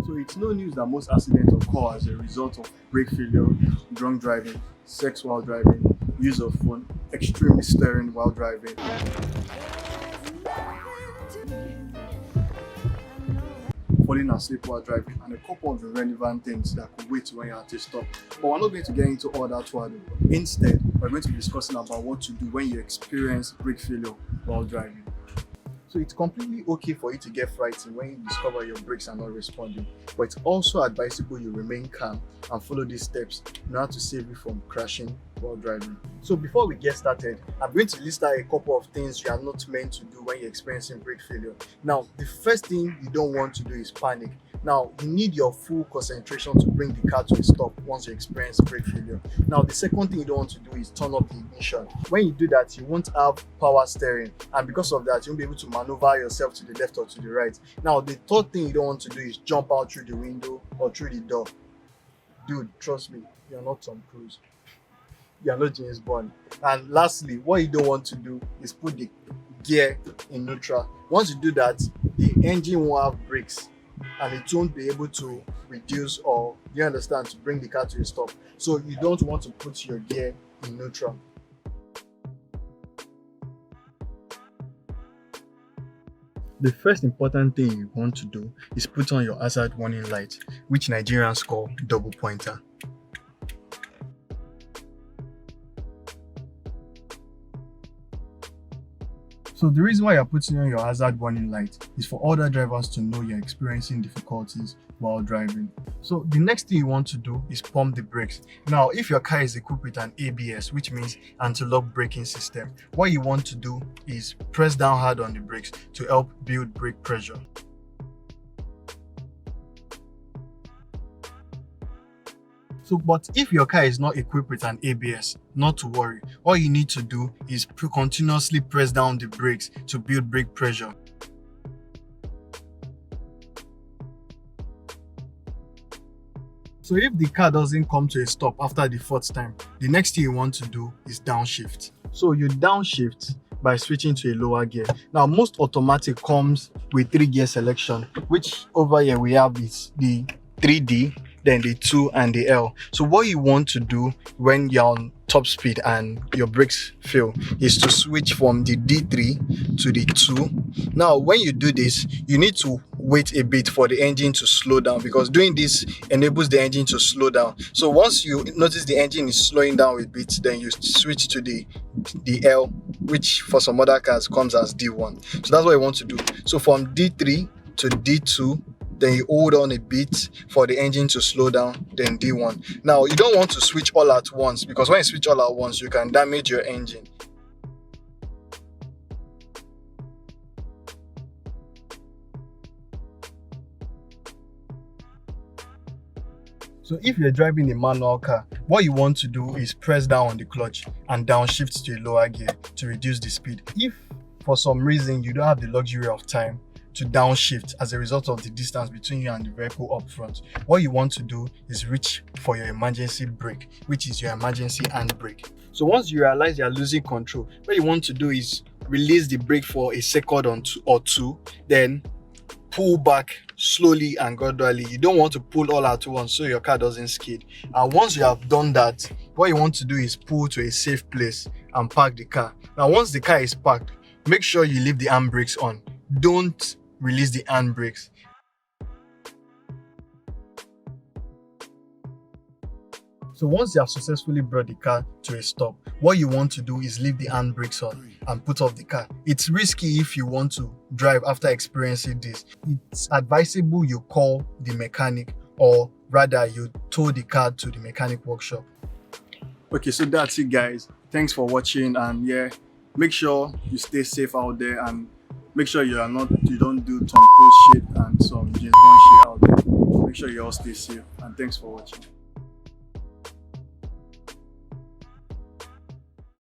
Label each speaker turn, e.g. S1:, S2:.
S1: So it's no news that most accidents occur as a result of brake failure, drunk driving, sex while driving, use of phone, extreme steering while driving, falling asleep while driving, and a couple of irrelevant things that could wait when you're at a stop. But we're not going to get into all that one. Instead, we're going to be discussing about what to do when you experience brake failure while driving. So it's completely okay for you to get frightened when you discover your brakes are not responding, but it's also advisable you remain calm and follow these steps in order to save you from crashing while driving. So before we get started, I'm going to list out a couple of things you are not meant to do when you're experiencing brake failure. Now, the first thing you don't want to do is panic. Now, you need your full concentration to bring the car to a stop once you experience brake failure. Now, the second thing you don't want to do is turn off the ignition. When you do that, you won't have power steering, and because of that, you won't be able to maneuver yourself to the left or to the right. Now, the third thing you don't want to do is jump out through the window or through the door. Dude, trust me, you're not Tom Cruise. You're not James Bond. And lastly, what you don't want to do is put the gear in neutral. Once you do that, the engine won't have brakes, and it won't be able to reduce, or you understand, to bring the car to a stop. So you don't want to put your gear in neutral. The first important thing you want to do is put on your hazard warning light, which Nigerians call double pointer. So the reason why you're putting on your hazard warning light is for other drivers to know you're experiencing difficulties while driving. So the next thing you want to do is pump the brakes. Now, if your car is equipped with an ABS, which means anti-lock braking system, what you want to do is press down hard on the brakes to help build brake pressure. So, but if your car is not equipped with an ABS, not to worry. All you need to do is continuously press down the brakes to build brake pressure. So if the car doesn't come to a stop after the fourth time, the next thing you want to do is downshift. So you downshift by switching to a lower gear. Now, most automatic comes with 3-gear selection, which over here we have is the 3D, then the 2 and the L. So what you want to do when you're on top speed and your brakes fail is to switch from the D3 to the 2. Now, when you do this, you need to wait a bit for the engine to slow down, because doing this enables the engine to slow down. So once you notice the engine is slowing down a bit, then you switch to the L, which for some other cars comes as D1. So that's what you want to do. So from D3 to D2, then you hold on a bit for the engine to slow down, then D1. Now, you don't want to switch all at once, because when you switch all at once, you can damage your engine. So if you're driving a manual car, what you want to do is press down on the clutch and downshift to a lower gear to reduce the speed. If for some reason you don't have the luxury of time to downshift as a result of the distance between you and the vehicle up front, what you want to do is reach for your emergency brake, which is your emergency handbrake. So once you realize you're losing control, what you want to do is release the brake for a second or two, then pull back slowly and gradually. You don't want to pull all at once so your car doesn't skid. And once you have done that, what you want to do is pull to a safe place and park the car. Now, once the car is parked, make sure you leave the handbrakes on. Don't release the handbrakes. So once you have successfully brought the car to a stop, what you want to do is leave the handbrakes on and put off the car. It's risky if you want to drive after experiencing this. It's advisable you call the mechanic, or rather you tow the car to the mechanic workshop. Okay, so that's it, guys. Thanks for watching, and yeah, make sure you stay safe out there, and make sure you don't do Tom Cruise shit and some James Bond shit out there. Make sure you all stay safe, and thanks for watching.